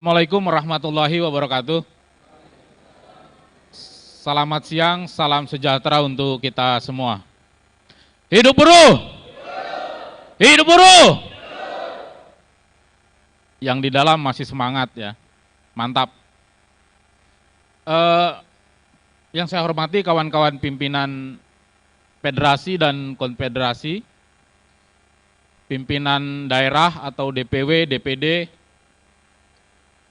Assalamualaikum warahmatullahi wabarakatuh. Selamat siang, salam sejahtera untuk kita semua. Hidup buruh! Hidup buruh! Yang di dalam masih semangat ya, mantap. Yang saya hormati kawan-kawan pimpinan federasi dan konfederasi, pimpinan daerah atau DPW, DPD,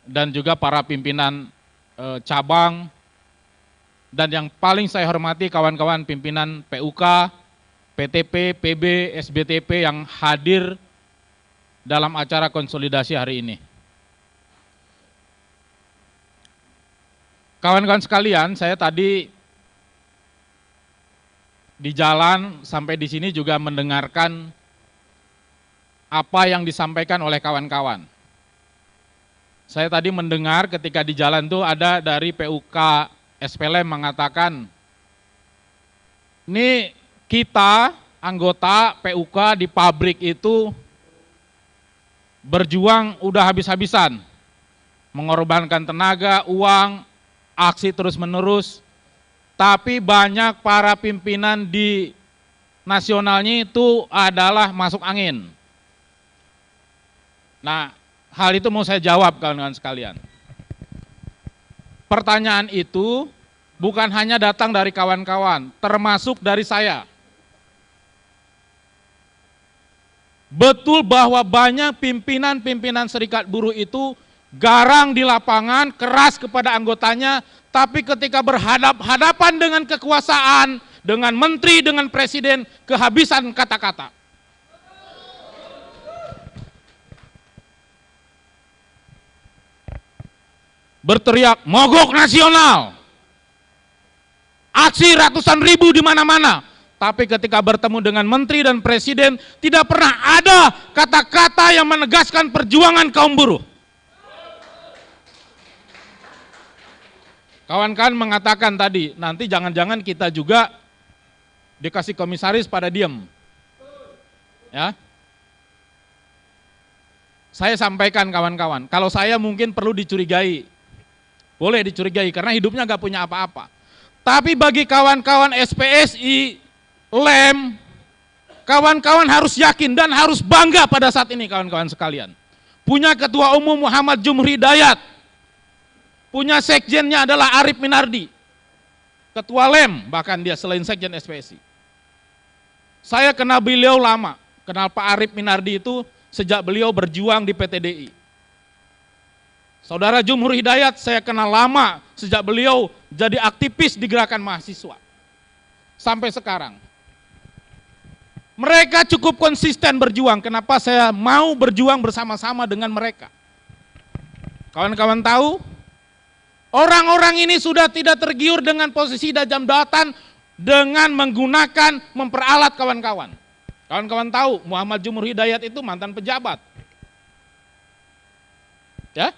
dan juga para pimpinan cabang, dan yang paling saya hormati kawan-kawan pimpinan PUK, PTP, PB, SBTP yang hadir dalam acara konsolidasi hari ini. Kawan-kawan sekalian, saya tadi di jalan sampai di sini juga mendengarkan apa yang disampaikan oleh kawan-kawan. Saya tadi mendengar ketika di jalan tuh ada dari PUK SPLM mengatakan, ini kita anggota PUK di pabrik itu berjuang udah habis-habisan, mengorbankan tenaga, uang, aksi terus-menerus, tapi banyak para pimpinan di nasionalnya itu adalah masuk angin. Nah, hal itu mau saya jawab kawan-kawan sekalian. Pertanyaan itu bukan hanya datang dari kawan-kawan, termasuk dari saya. Betul bahwa banyak pimpinan-pimpinan serikat buruh itu garang di lapangan, keras kepada anggotanya, tapi ketika berhadapan dengan kekuasaan, dengan menteri, dengan presiden, kehabisan kata-kata. Berteriak mogok nasional, aksi ratusan ribu di mana-mana, tapi ketika bertemu dengan menteri dan presiden tidak pernah ada kata-kata yang menegaskan perjuangan kaum buruh. Kawan-kawan mengatakan tadi, nanti jangan-jangan kita juga dikasih komisaris pada diem. Ya. Saya sampaikan kawan-kawan, kalau saya mungkin perlu dicurigai. Boleh dicurigai karena hidupnya gak punya apa-apa. Tapi bagi kawan-kawan SPSI, LEM, kawan-kawan harus yakin dan harus bangga pada saat ini kawan-kawan sekalian. Punya Ketua Umum Muhammad Jumhur Hidayat, punya sekjennya adalah Arif Minardi, Ketua LEM, bahkan dia selain sekjen SPSI. Saya kenal beliau lama, kenal Pak Arif Minardi itu sejak beliau berjuang di PTDI. Saudara Jumhur Hidayat saya kenal lama, sejak beliau jadi aktivis di gerakan mahasiswa. Sampai sekarang. Mereka cukup konsisten berjuang, kenapa saya mau berjuang bersama-sama dengan mereka. Kawan-kawan tahu, orang-orang ini sudah tidak tergiur dengan posisi dan jabatan dengan menggunakan, memperalat kawan-kawan. Kawan-kawan tahu, Muhammad Jumhur Hidayat itu mantan pejabat. Ya?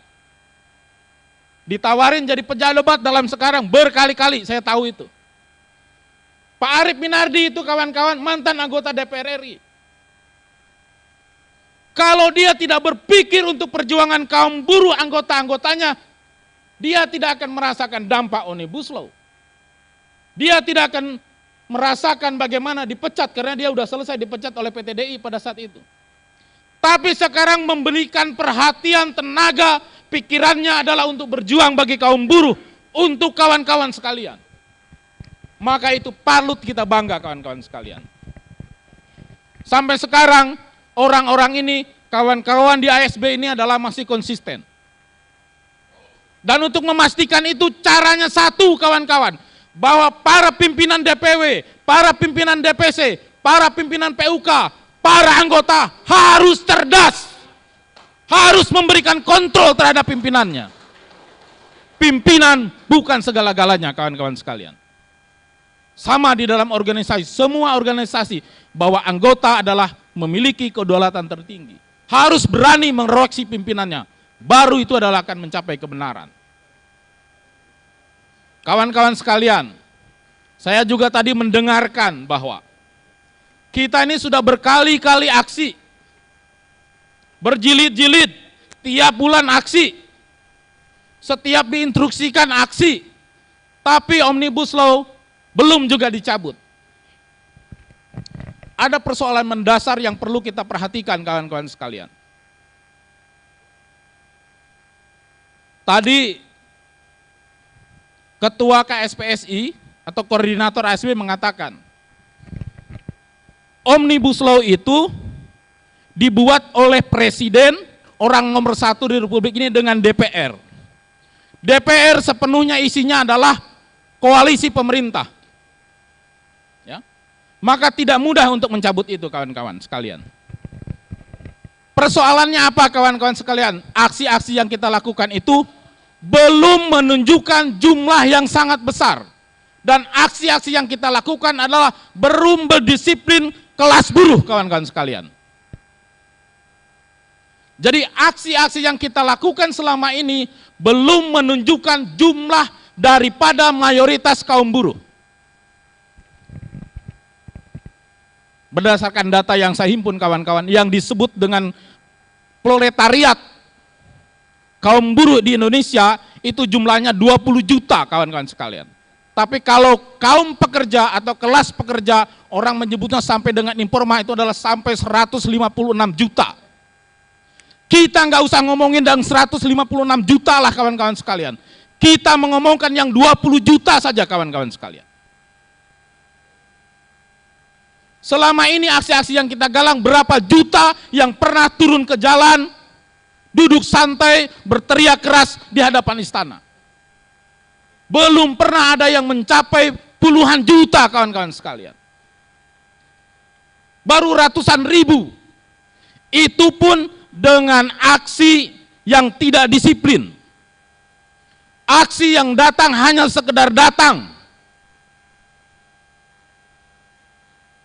Ditawarin jadi pejabat dalam sekarang berkali-kali, saya tahu itu. Pak Arif Minardi itu kawan-kawan mantan anggota DPR RI. Kalau dia tidak berpikir untuk perjuangan kaum buruh anggota-anggotanya, dia tidak akan merasakan dampak Omnibus Law. Dia tidak akan merasakan bagaimana dipecat, karena dia sudah selesai dipecat oleh PTDI pada saat itu. Tapi sekarang memberikan perhatian, tenaga, pikirannya adalah untuk berjuang bagi kaum buruh, untuk kawan-kawan sekalian. Maka itu patut kita bangga kawan-kawan sekalian. Sampai sekarang orang-orang ini, kawan-kawan di ASB ini adalah masih konsisten. Dan untuk memastikan itu caranya satu kawan-kawan, bahwa para pimpinan DPW, para pimpinan DPC, para pimpinan PUK, para anggota harus cerdas, harus memberikan kontrol terhadap pimpinannya. Pimpinan bukan segala-galanya kawan-kawan sekalian. Sama di dalam organisasi, semua organisasi, bahwa anggota adalah memiliki kedaulatan tertinggi. Harus berani mengoreksi pimpinannya, baru itu adalah akan mencapai kebenaran. Kawan-kawan sekalian, saya juga tadi mendengarkan bahwa kita ini sudah berkali-kali aksi, berjilid-jilid, tiap bulan aksi, setiap diinstruksikan aksi, tapi Omnibus Law belum juga dicabut. Ada persoalan mendasar yang perlu kita perhatikan kawan-kawan sekalian. Tadi Ketua KSPSI atau Koordinator ASB mengatakan, Omnibus Law itu dibuat oleh Presiden, orang nomor 1 di Republik ini dengan DPR. DPR sepenuhnya isinya adalah koalisi pemerintah. Ya. Maka tidak mudah untuk mencabut itu kawan-kawan sekalian. Persoalannya apa kawan-kawan sekalian? Aksi-aksi yang kita lakukan itu belum menunjukkan jumlah yang sangat besar. Dan aksi-aksi yang kita lakukan adalah belum berdisiplin kelas buruh kawan-kawan sekalian. Jadi aksi-aksi yang kita lakukan selama ini belum menunjukkan jumlah daripada mayoritas kaum buruh. Berdasarkan data yang saya himpun kawan-kawan, yang disebut dengan proletariat kaum buruh di Indonesia itu jumlahnya 20 juta kawan-kawan sekalian. Tapi kalau kaum pekerja atau kelas pekerja, orang menyebutnya sampai dengan informal itu adalah sampai 156 juta. Kita nggak usah ngomongin dan 156 juta lah kawan-kawan sekalian. Kita mengomongkan yang 20 juta saja kawan-kawan sekalian. Selama ini aksi-aksi yang kita galang berapa juta yang pernah turun ke jalan, duduk santai, berteriak keras di hadapan istana. Belum pernah ada yang mencapai puluhan juta kawan-kawan sekalian. Baru ratusan ribu. Itu pun dengan aksi yang tidak disiplin. Aksi yang datang hanya sekedar datang.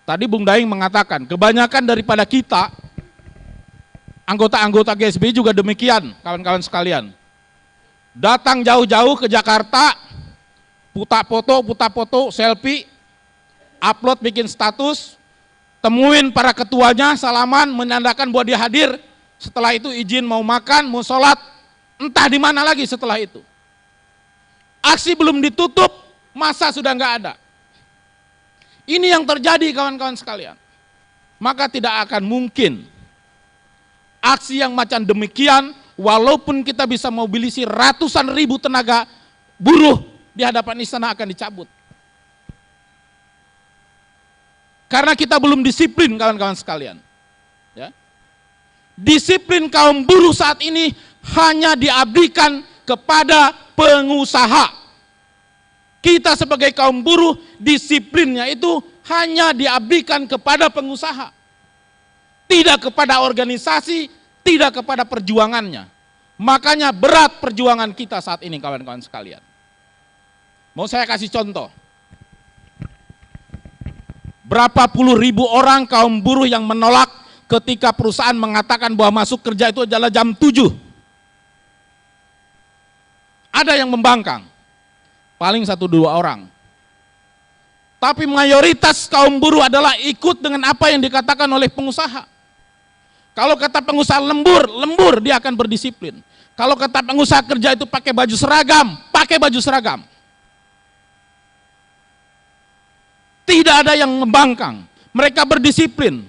Tadi Bung Daeng mengatakan, kebanyakan daripada kita, anggota-anggota GSBI juga demikian, kawan-kawan sekalian. Datang jauh-jauh ke Jakarta, putar foto, selfie, upload bikin status, temuin para ketuanya, salaman, menandakan bahwa dia hadir. Setelah itu izin mau makan, mau sholat, entah di mana lagi setelah itu. Aksi belum ditutup, masa sudah nggak ada. Ini yang terjadi kawan-kawan sekalian. Maka tidak akan mungkin aksi yang macam demikian, walaupun kita bisa mobilisir ratusan ribu tenaga buruh di hadapan istana akan dicabut. Karena kita belum disiplin kawan-kawan sekalian. Ya. Disiplin kaum buruh saat ini hanya diabdikan kepada pengusaha. Kita sebagai kaum buruh, disiplinnya itu hanya diabdikan kepada pengusaha. Tidak kepada organisasi, tidak kepada perjuangannya. Makanya berat perjuangan kita saat ini kawan-kawan sekalian. Mau saya kasih contoh. Berapa puluh ribu orang kaum buruh yang menolak ketika perusahaan mengatakan bahwa masuk kerja itu adalah jam 7. Ada yang membangkang. Paling 1-2 orang. Tapi mayoritas kaum buruh adalah ikut dengan apa yang dikatakan oleh pengusaha. Kalau kata pengusaha lembur dia akan berdisiplin. Kalau kata pengusaha kerja itu pakai baju seragam. Tidak ada yang membangkang. Mereka berdisiplin.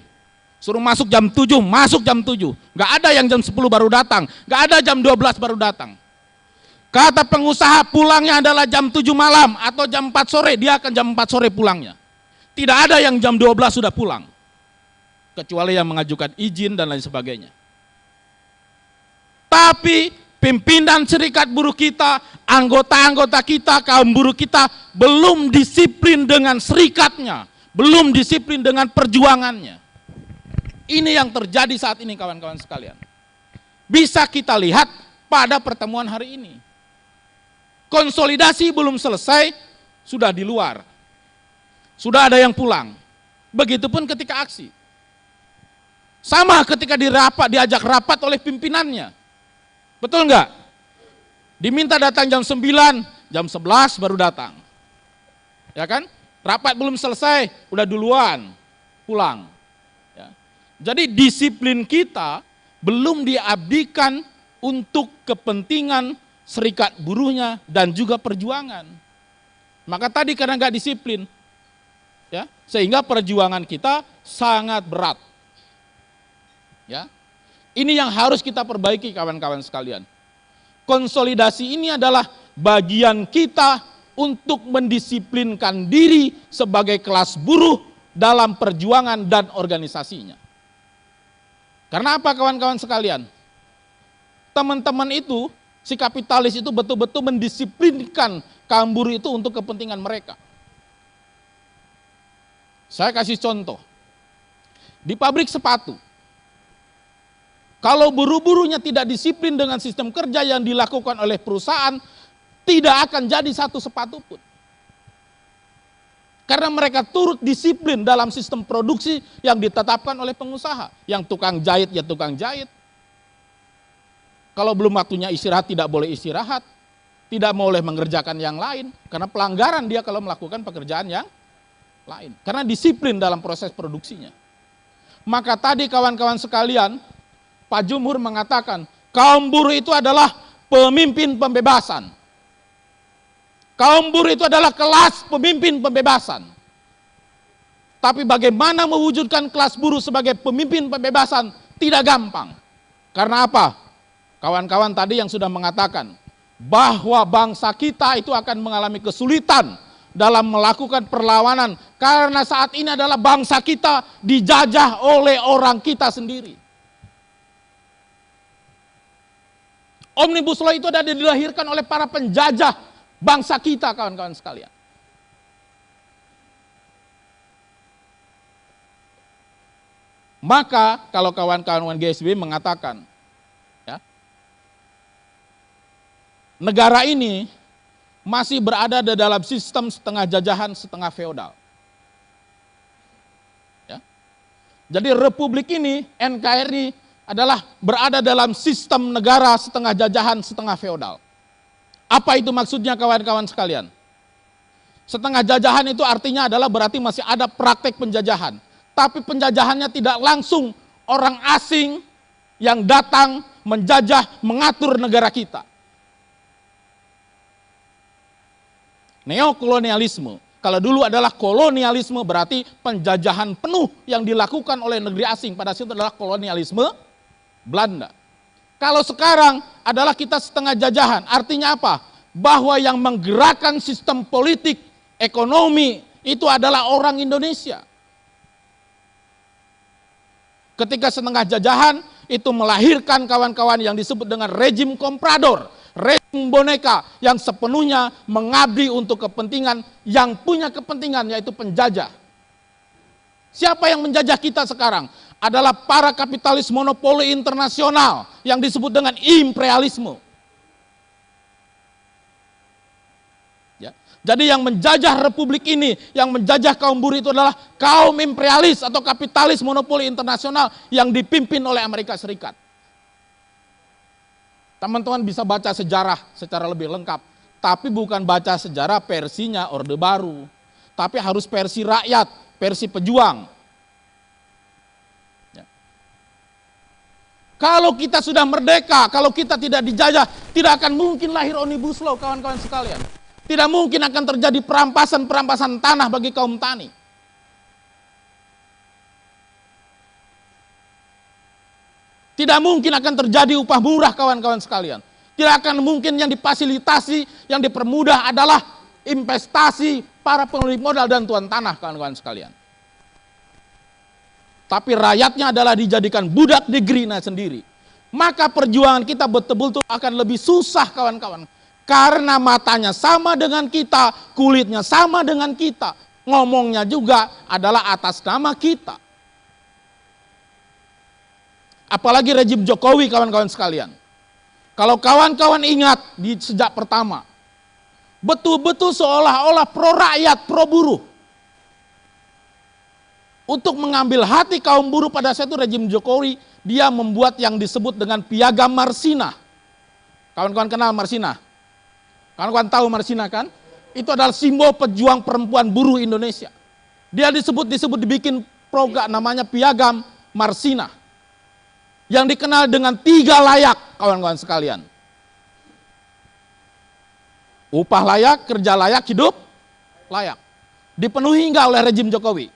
Suruh masuk jam 7, masuk jam 7. Nggak ada yang jam 10 baru datang. Nggak ada jam 12 baru datang. Kata pengusaha pulangnya adalah jam 7 malam atau jam 4 sore, dia akan jam 4 sore pulangnya. Tidak ada yang jam 12 sudah pulang. Kecuali yang mengajukan izin dan lain sebagainya. Tapi pimpinan serikat buruh kita, anggota-anggota kita, kaum buruh kita belum disiplin dengan serikatnya, belum disiplin dengan perjuangannya. Ini yang terjadi saat ini kawan-kawan sekalian. Bisa kita lihat pada pertemuan hari ini. Konsolidasi belum selesai, sudah di luar. Sudah ada yang pulang. Begitupun ketika aksi. Sama ketika diajak rapat oleh pimpinannya. Betul enggak? Diminta datang jam 9, jam 11 baru datang. Ya kan? Rapat belum selesai, udah duluan pulang. Ya. Jadi disiplin kita belum diabdikan untuk kepentingan serikat buruhnya, dan juga perjuangan. Maka tadi karena nggak disiplin, ya, sehingga perjuangan kita sangat berat. Ya, ini yang harus kita perbaiki kawan-kawan sekalian. Konsolidasi ini adalah bagian kita untuk mendisiplinkan diri sebagai kelas buruh dalam perjuangan dan organisasinya. Karena apa kawan-kawan sekalian? Teman-teman itu, si kapitalis itu betul-betul mendisiplinkan kaum buruh itu untuk kepentingan mereka. Saya kasih contoh. Di pabrik sepatu, kalau buruh-buruhnya tidak disiplin dengan sistem kerja yang dilakukan oleh perusahaan, tidak akan jadi satu sepatu pun. Karena mereka turut disiplin dalam sistem produksi yang ditetapkan oleh pengusaha. Yang tukang jahit ya tukang jahit. Kalau belum waktunya istirahat tidak boleh istirahat. Tidak boleh mengerjakan yang lain. Karena pelanggaran dia kalau melakukan pekerjaan yang lain. Karena disiplin dalam proses produksinya. Maka tadi kawan-kawan sekalian, Pak Jumhur mengatakan, kaum buruh itu adalah pemimpin pembebasan. Kaum buruh itu adalah kelas pemimpin pembebasan. Tapi bagaimana mewujudkan kelas buruh sebagai pemimpin pembebasan tidak gampang. Karena apa? Kawan-kawan tadi yang sudah mengatakan bahwa bangsa kita itu akan mengalami kesulitan dalam melakukan perlawanan karena saat ini adalah bangsa kita dijajah oleh orang kita sendiri. Omnibus Law itu adalah dilahirkan oleh para penjajah bangsa kita, kawan-kawan sekalian. Maka kalau kawan-kawan GSB mengatakan, ya, negara ini masih berada di dalam sistem setengah jajahan, setengah feodal. Ya. Jadi republik ini, NKRI adalah berada dalam sistem negara setengah jajahan, setengah feodal. Apa itu maksudnya kawan-kawan sekalian? Setengah jajahan itu artinya adalah berarti masih ada praktek penjajahan. Tapi penjajahannya tidak langsung orang asing yang datang menjajah, mengatur negara kita. Neokolonialisme. Kalau dulu adalah kolonialisme berarti penjajahan penuh yang dilakukan oleh negeri asing. Pada saat itu adalah kolonialisme Belanda. Kalau sekarang adalah kita setengah jajahan, artinya apa? Bahwa yang menggerakkan sistem politik, ekonomi, itu adalah orang Indonesia. Ketika setengah jajahan, itu melahirkan kawan-kawan yang disebut dengan rejim komprador, rejim boneka, yang sepenuhnya mengabdi untuk kepentingan, yang punya kepentingan yaitu penjajah. Siapa yang menjajah kita sekarang? Adalah para kapitalis monopoli internasional yang disebut dengan imperialisme. Ya. Jadi yang menjajah republik ini, yang menjajah kaum buruh itu adalah kaum imperialis atau kapitalis monopoli internasional yang dipimpin oleh Amerika Serikat. Teman-teman bisa baca sejarah secara lebih lengkap, tapi bukan baca sejarah versinya Orde Baru, tapi harus versi rakyat, versi pejuang. Kalau kita sudah merdeka, kalau kita tidak dijajah, tidak akan mungkin lahir Omnibus Law, kawan-kawan sekalian. Tidak mungkin akan terjadi perampasan tanah bagi kaum tani. Tidak mungkin akan terjadi upah murah, kawan-kawan sekalian. Tidak akan mungkin yang difasilitasi, yang dipermudah adalah investasi para pemilik modal dan tuan tanah, kawan-kawan sekalian. Tapi rakyatnya adalah dijadikan budak negerinya sendiri. Maka perjuangan kita betul-betul akan lebih susah, kawan-kawan. Karena matanya sama dengan kita, kulitnya sama dengan kita. Ngomongnya juga adalah atas nama kita. Apalagi rejim Jokowi, kawan-kawan sekalian. Kalau kawan-kawan ingat di sejak pertama, betul-betul seolah-olah pro rakyat, pro buruh. Untuk mengambil hati kaum buruh pada saat itu rejim Jokowi, dia membuat yang disebut dengan Piagam Marsina. Kawan-kawan kenal Marsina? Kawan-kawan tahu Marsina kan? Itu adalah simbol pejuang perempuan buruh Indonesia. Dia dibikin program namanya Piagam Marsina. Yang dikenal dengan 3 layak, kawan-kawan sekalian. Upah layak, kerja layak, hidup layak. Dipenuhi enggak oleh rejim Jokowi?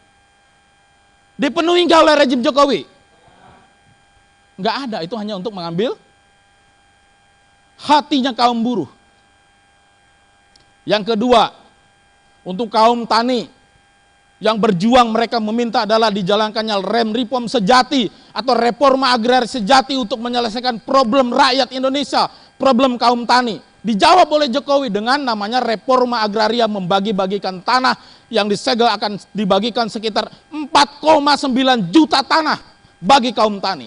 Dipenuhi enggak oleh rejim Jokowi? Enggak ada, itu hanya untuk mengambil hatinya kaum buruh. Yang kedua, untuk kaum tani yang berjuang, mereka meminta adalah dijalankannya rem reform sejati atau reforma agraria sejati untuk menyelesaikan problem rakyat Indonesia, problem kaum tani. Dijawab oleh Jokowi dengan namanya reforma agraria, membagi-bagikan tanah yang disegel akan dibagikan sekitar 4,9 juta tanah bagi kaum tani.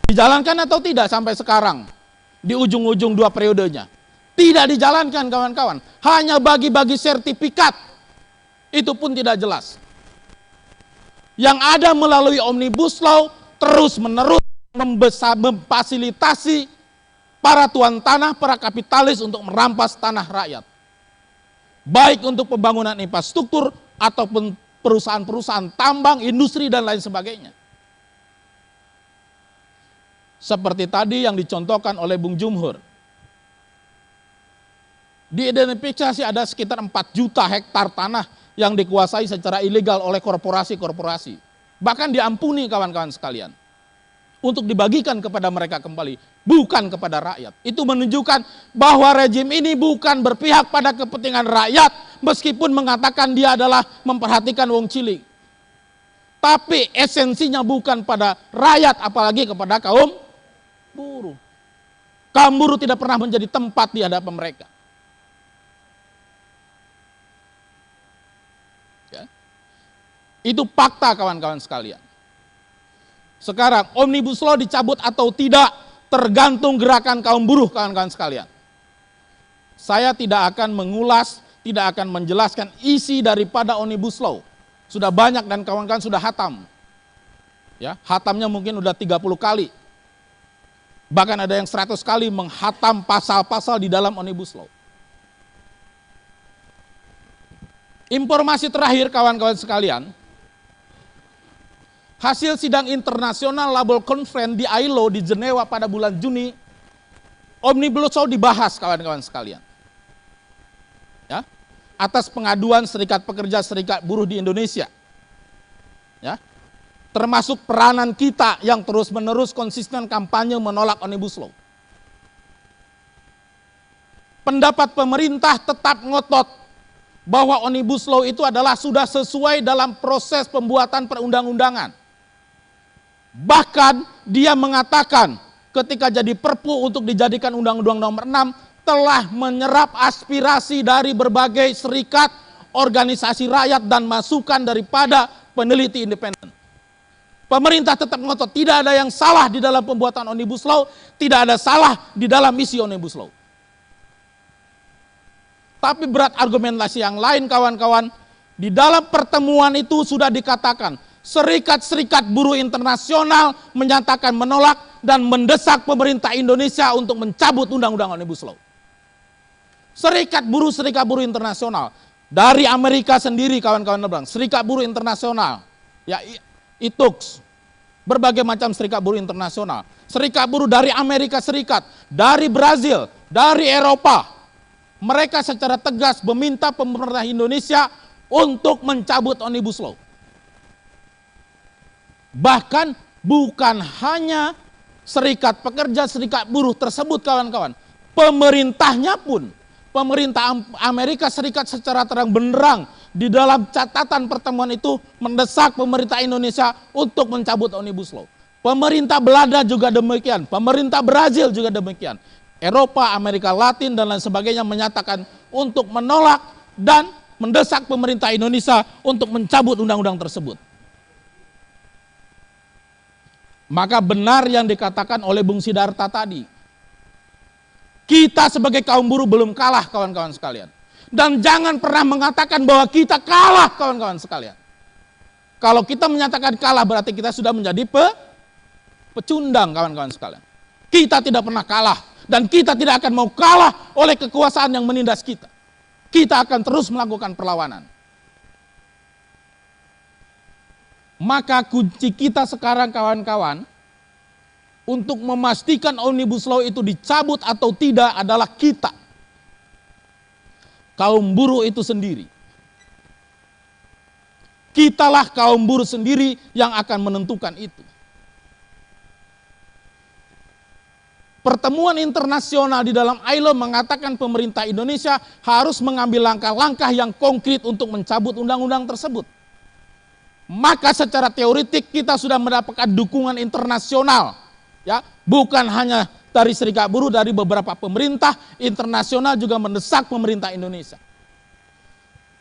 Dijalankan atau tidak sampai sekarang? Di ujung-ujung 2 periodenya. Tidak dijalankan kawan-kawan. Hanya bagi-bagi sertifikat. Itu pun tidak jelas. Yang ada melalui Omnibus Law terus-menerus memfasilitasi para tuan tanah, para kapitalis untuk merampas tanah rakyat. Baik untuk pembangunan infrastruktur ataupun perusahaan-perusahaan tambang, industri dan lain sebagainya. Seperti tadi yang dicontohkan oleh Bung Jumhur. Diidentifikasi ada sekitar 4 juta hektar tanah yang dikuasai secara ilegal oleh korporasi-korporasi. Bahkan diampuni kawan-kawan sekalian. Untuk dibagikan kepada mereka kembali, bukan kepada rakyat. Itu menunjukkan bahwa rejim ini bukan berpihak pada kepentingan rakyat, meskipun mengatakan dia adalah memperhatikan wong cilik. Tapi esensinya bukan pada rakyat, apalagi kepada kaum buruh. Kaum buruh tidak pernah menjadi tempat di hadapan mereka. Ya. Itu fakta kawan-kawan sekalian. Sekarang Omnibus Law dicabut atau tidak tergantung gerakan kaum buruh kawan-kawan sekalian. Saya tidak akan mengulas, tidak akan menjelaskan isi daripada Omnibus Law. Sudah banyak dan kawan-kawan sudah hatam. Ya, hatamnya mungkin udah 30 kali. Bahkan ada yang 100 kali menghatam pasal-pasal di dalam Omnibus Law. Informasi terakhir kawan-kawan sekalian, hasil sidang internasional Labour Conference di ILO di Jenewa pada bulan Juni, Omnibus Law dibahas kawan-kawan sekalian. Ya, atas pengaduan Serikat Pekerja Serikat Buruh di Indonesia. Ya, termasuk peranan kita yang terus-menerus konsisten kampanye menolak Omnibus Law. Pendapat pemerintah tetap ngotot bahwa Omnibus Law itu adalah sudah sesuai dalam proses pembuatan perundang-undangan. Bahkan dia mengatakan ketika jadi perpu untuk dijadikan Undang-Undang Nomor 6 telah menyerap aspirasi dari berbagai serikat, organisasi rakyat dan masukan daripada peneliti independen. Pemerintah tetap ngotot, tidak ada yang salah di dalam pembuatan Omnibus Law, tidak ada salah di dalam isi Omnibus Law. Tapi berat argumentasi yang lain kawan-kawan, di dalam pertemuan itu sudah dikatakan, serikat-serikat buruh internasional menyatakan menolak dan mendesak pemerintah Indonesia untuk mencabut Undang-Undang Omnibus Law. Serikat buruh internasional dari Amerika sendiri kawan-kawan bilang, serikat buruh internasional, ya ITUX, berbagai macam serikat buruh internasional, serikat buruh dari Amerika Serikat, dari Brazil, dari Eropa, mereka secara tegas meminta pemerintah Indonesia untuk mencabut Omnibus Law. Bahkan bukan hanya serikat pekerja, serikat buruh tersebut kawan-kawan. Pemerintahnya pun, pemerintah Amerika Serikat secara terang benderang di dalam catatan pertemuan itu mendesak pemerintah Indonesia untuk mencabut Omnibus Law. Pemerintah Belanda juga demikian, pemerintah Brazil juga demikian. Eropa, Amerika Latin dan lain sebagainya menyatakan untuk menolak dan mendesak pemerintah Indonesia untuk mencabut undang-undang tersebut. Maka benar yang dikatakan oleh Bung Sidarta tadi. Kita sebagai kaum buruh belum kalah kawan-kawan sekalian. Dan jangan pernah mengatakan bahwa kita kalah kawan-kawan sekalian. Kalau kita menyatakan kalah berarti kita sudah menjadi pecundang kawan-kawan sekalian. Kita tidak pernah kalah. Dan kita tidak akan mau kalah oleh kekuasaan yang menindas kita. Kita akan terus melakukan perlawanan. Maka kunci kita sekarang kawan-kawan untuk memastikan Omnibus Law itu dicabut atau tidak adalah kita. kaum buruh itu sendiri. Kitalah kaum buruh sendiri yang akan menentukan itu. Pertemuan internasional di dalam ILO mengatakan pemerintah Indonesia harus mengambil langkah-langkah yang konkret untuk mencabut undang-undang tersebut. Maka secara teoretik kita sudah mendapatkan dukungan internasional, ya, bukan hanya dari Serikat Buruh, dari beberapa pemerintah internasional juga mendesak pemerintah Indonesia.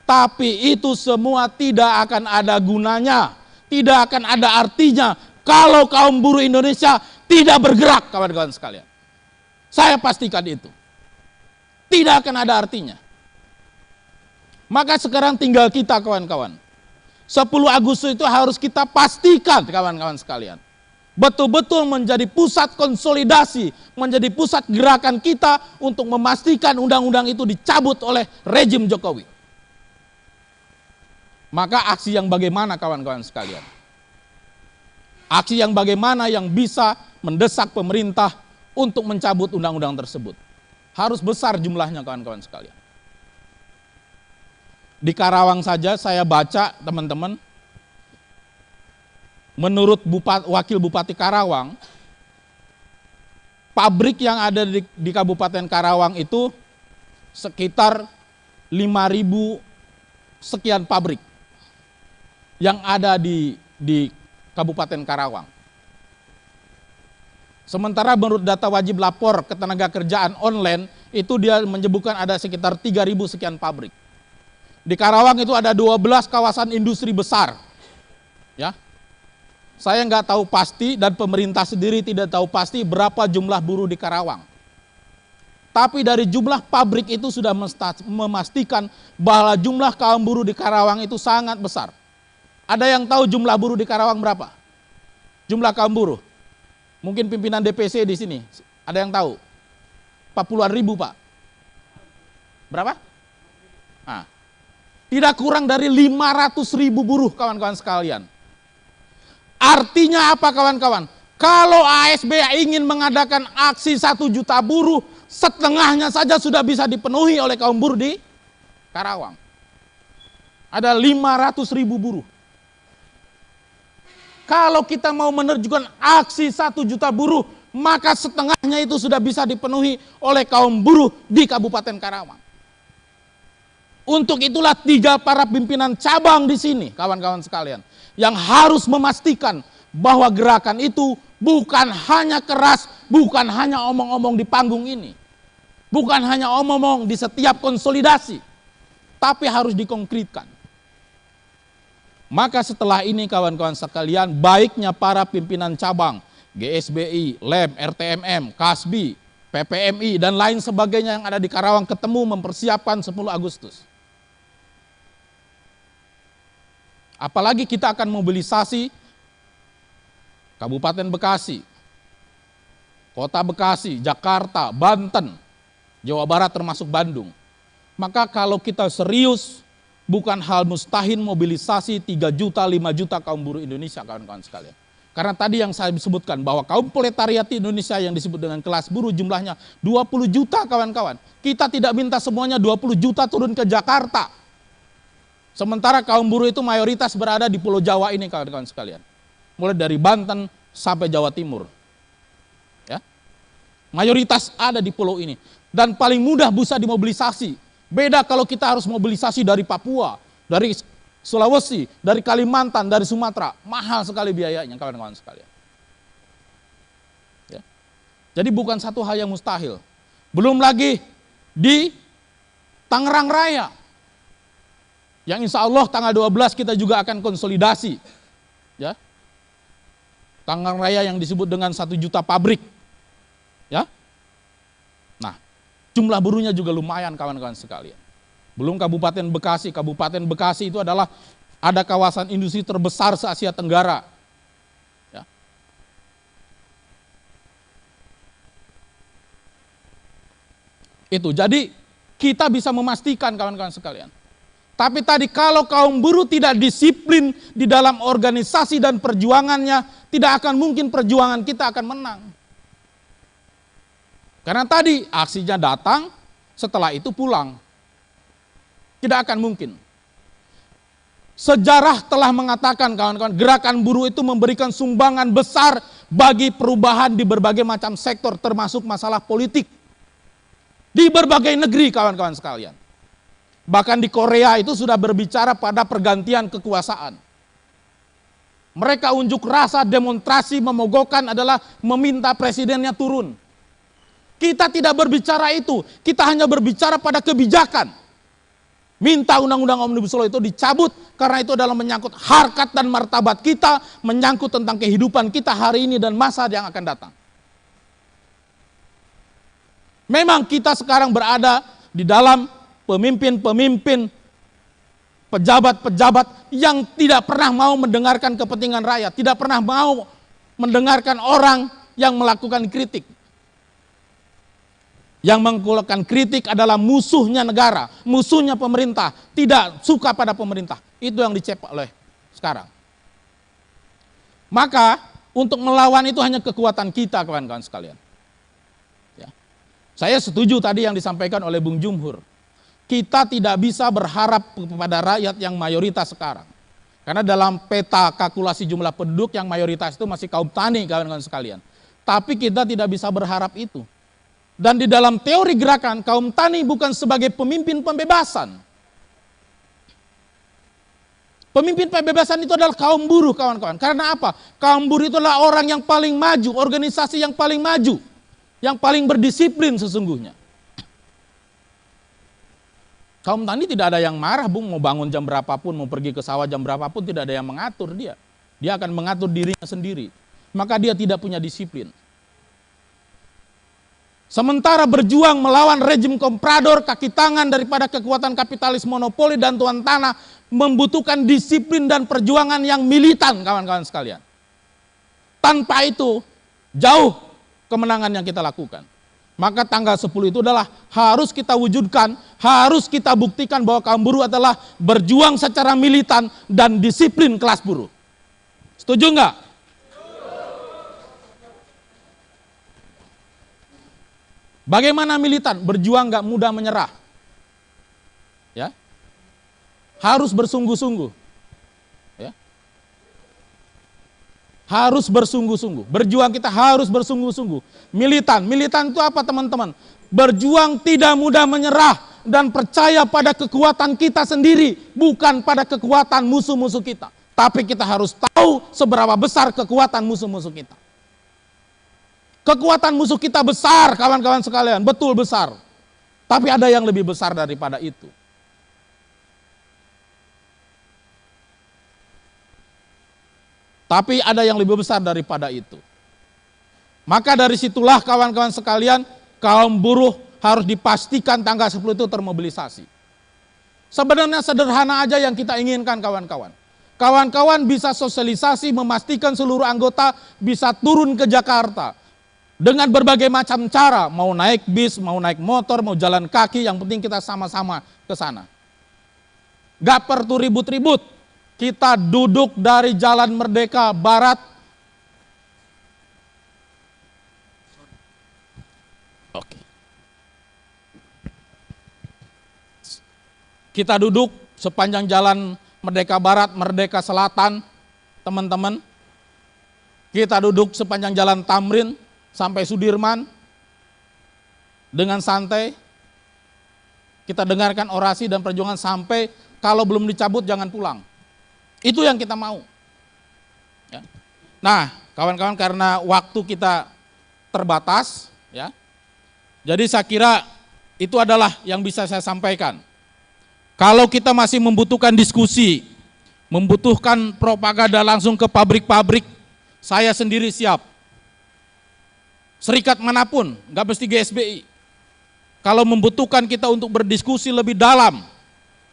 Tapi itu semua tidak akan ada gunanya, tidak akan ada artinya kalau kaum buruh Indonesia tidak bergerak, kawan-kawan sekalian. Saya pastikan itu. Tidak akan ada artinya. Maka sekarang tinggal kita, kawan-kawan. 10 Agustus itu harus kita pastikan, kawan-kawan sekalian. Betul-betul menjadi pusat konsolidasi, menjadi pusat gerakan kita untuk memastikan undang-undang itu dicabut oleh rejim Jokowi. Maka aksi yang bagaimana, kawan-kawan sekalian? Aksi yang bagaimana yang bisa mendesak pemerintah untuk mencabut undang-undang tersebut? Harus besar jumlahnya, kawan-kawan sekalian. Di Karawang saja saya baca, teman-teman, menurut Wakil Bupati Karawang, pabrik yang ada di Kabupaten Karawang itu sekitar 5.000 sekian pabrik yang ada di Kabupaten Karawang. Sementara menurut data wajib lapor ketenagakerjaan online, itu dia menyebutkan ada sekitar 3.000 sekian pabrik. Di Karawang itu ada 12 kawasan industri besar. Ya. Saya nggak tahu pasti dan pemerintah sendiri tidak tahu pasti berapa jumlah buruh di Karawang. Tapi dari jumlah pabrik itu sudah memastikan bahwa jumlah kaum buruh di Karawang itu sangat besar. Ada yang tahu jumlah buruh di Karawang berapa? Jumlah kaum buruh. Mungkin pimpinan DPC di sini. Ada yang tahu? 40-an ribu, Pak. Berapa? Nah, tidak kurang dari 500.000 buruh, kawan-kawan sekalian. Artinya apa, kawan-kawan? Kalau ASB ingin mengadakan aksi 1 juta buruh, setengahnya saja sudah bisa dipenuhi oleh kaum buruh di Karawang. Ada 500.000 buruh. Kalau kita mau menerjunkan aksi 1 juta buruh, maka setengahnya itu sudah bisa dipenuhi oleh kaum buruh di Kabupaten Karawang. Untuk itulah 3 para pimpinan cabang di sini, kawan-kawan sekalian, yang harus memastikan bahwa gerakan itu bukan hanya keras, bukan hanya omong-omong di panggung ini, bukan hanya omong-omong di setiap konsolidasi, tapi harus dikonkretkan. Maka setelah ini, kawan-kawan sekalian, baiknya para pimpinan cabang, GSBI, LEM, RTMM, KASBI, PPMI, dan lain sebagainya yang ada di Karawang ketemu mempersiapkan 10 Agustus. Apalagi kita akan mobilisasi Kabupaten Bekasi, Kota Bekasi, Jakarta, Banten, Jawa Barat termasuk Bandung. Maka kalau kita serius, bukan hal mustahil mobilisasi 3 juta, 5 juta kaum buruh Indonesia, kawan-kawan sekalian. Karena tadi yang saya sebutkan bahwa kaum proletariat Indonesia yang disebut dengan kelas buruh jumlahnya 20 juta, kawan-kawan. Kita tidak minta semuanya 20 juta turun ke Jakarta. Sementara kaum buruh itu mayoritas berada di Pulau Jawa ini, kawan-kawan sekalian. Mulai dari Banten sampai Jawa Timur. Ya. Mayoritas ada di pulau ini. Dan paling mudah bisa dimobilisasi. Beda kalau kita harus mobilisasi dari Papua, dari Sulawesi, dari Kalimantan, dari Sumatera. Mahal sekali biayanya, kawan-kawan sekalian. Ya. Jadi bukan satu hal yang mustahil. Belum lagi di Tangerang Raya, yang insya Allah tanggal 12 kita juga akan konsolidasi. Ya. Tangerang Raya yang disebut dengan 1 juta pabrik. Ya. Nah, jumlah buruhnya juga lumayan, kawan-kawan sekalian. Belum Kabupaten Bekasi. Kabupaten Bekasi itu adalah ada kawasan industri terbesar se-Asia Tenggara. Ya. Itu, jadi kita bisa memastikan, kawan-kawan sekalian. Tapi tadi kalau kaum buruh tidak disiplin di dalam organisasi dan perjuangannya, tidak akan mungkin perjuangan kita akan menang. Karena tadi aksinya datang, setelah itu pulang. Tidak akan mungkin. Sejarah telah mengatakan kawan-kawan, gerakan buruh itu memberikan sumbangan besar bagi perubahan di berbagai macam sektor, termasuk masalah politik. Di berbagai negeri kawan-kawan sekalian. Bahkan di Korea itu sudah berbicara pada pergantian kekuasaan. Mereka unjuk rasa, demonstrasi, memogokkan adalah meminta presidennya turun. Kita tidak berbicara itu, kita hanya berbicara pada kebijakan. Minta undang-undang Omnibus Law itu dicabut karena itu adalah menyangkut harkat dan martabat kita, menyangkut tentang kehidupan kita hari ini dan masa yang akan datang. Memang kita sekarang berada di dalam pemimpin-pemimpin, pejabat-pejabat yang tidak pernah mau mendengarkan kepentingan rakyat, tidak pernah mau mendengarkan orang yang melakukan kritik. Yang melakukan kritik adalah musuhnya negara, musuhnya pemerintah, tidak suka pada pemerintah. Itu yang dicepak oleh sekarang. Maka untuk melawan itu hanya kekuatan kita, kawan-kawan sekalian. Ya. Saya setuju tadi yang disampaikan oleh Bung Jumhur. Kita tidak bisa berharap kepada rakyat yang mayoritas sekarang. Karena dalam peta kalkulasi jumlah penduduk yang mayoritas itu masih kaum tani, kawan-kawan sekalian. Tapi kita tidak bisa berharap itu. Dan di dalam teori gerakan, kaum tani bukan sebagai pemimpin pembebasan. Pemimpin pembebasan itu adalah kaum buruh, kawan-kawan. Karena apa? Kaum buruh itu adalah orang yang paling maju, organisasi yang paling maju, yang paling berdisiplin sesungguhnya. Kaum tani tidak ada yang marah, Bung, mau bangun jam berapapun, mau pergi ke sawah jam berapapun, tidak ada yang mengatur dia. Dia akan mengatur dirinya sendiri. Maka dia tidak punya disiplin. Sementara berjuang melawan rejim komprador, kaki tangan daripada kekuatan kapitalis monopoli dan tuan tanah membutuhkan disiplin dan perjuangan yang militan, kawan-kawan sekalian. Tanpa itu, jauh kemenangan yang kita lakukan. Maka tanggal 10 itu adalah harus kita wujudkan, harus kita buktikan bahwa kaum buruh adalah berjuang secara militan dan disiplin kelas buruh. Setuju enggak? Bagaimana militan? Berjuang gak mudah menyerah. Ya. Harus bersungguh-sungguh. Ya. Harus bersungguh-sungguh. Berjuang kita harus bersungguh-sungguh. Militan itu apa, teman-teman? Berjuang tidak mudah menyerah dan percaya pada kekuatan kita sendiri, bukan pada kekuatan musuh-musuh kita. Tapi kita harus tahu seberapa besar kekuatan musuh-musuh kita. Kekuatan musuh kita besar, kawan-kawan sekalian, betul besar. Tapi ada yang lebih besar daripada itu. Tapi ada yang lebih besar daripada itu. Maka dari situlah kawan-kawan sekalian, kaum buruh harus dipastikan tanggal 10 itu termobilisasi. Sebenarnya sederhana aja yang kita inginkan, kawan-kawan. Kawan-kawan bisa sosialisasi, memastikan seluruh anggota bisa turun ke Jakarta. Dengan berbagai macam cara, mau naik bis, mau naik motor, mau jalan kaki, yang penting kita sama-sama ke sana. Gak perlu ribut-ribut, kita duduk dari Jalan Merdeka Barat. Oke. Kita duduk sepanjang Jalan Merdeka Barat, Merdeka Selatan, teman-teman. Kita duduk sepanjang Jalan Tamrin sampai Sudirman dengan santai. Kita dengarkan orasi dan perjuangan sampai kalau belum dicabut jangan pulang. Itu yang kita mau. Ya. Nah, kawan-kawan, karena waktu kita terbatas, ya. Jadi saya kira itu adalah yang bisa saya sampaikan. Kalau kita masih membutuhkan diskusi, membutuhkan propaganda langsung ke pabrik-pabrik, saya sendiri siap. Serikat manapun, nggak mesti GSBI. Kalau membutuhkan kita untuk berdiskusi lebih dalam,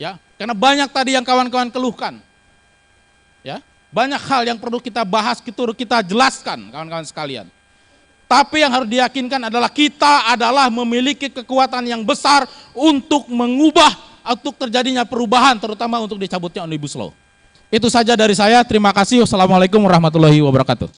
ya, karena banyak tadi yang kawan-kawan keluhkan, ya, banyak hal yang perlu kita bahas, kita jelaskan, kawan-kawan sekalian. Tapi yang harus diyakinkan adalah kita adalah memiliki kekuatan yang besar untuk mengubah, untuk terjadinya perubahan, terutama untuk dicabutnya Omnibus Law. Itu saja dari saya. Terima kasih. Wassalamualaikum warahmatullahi wabarakatuh.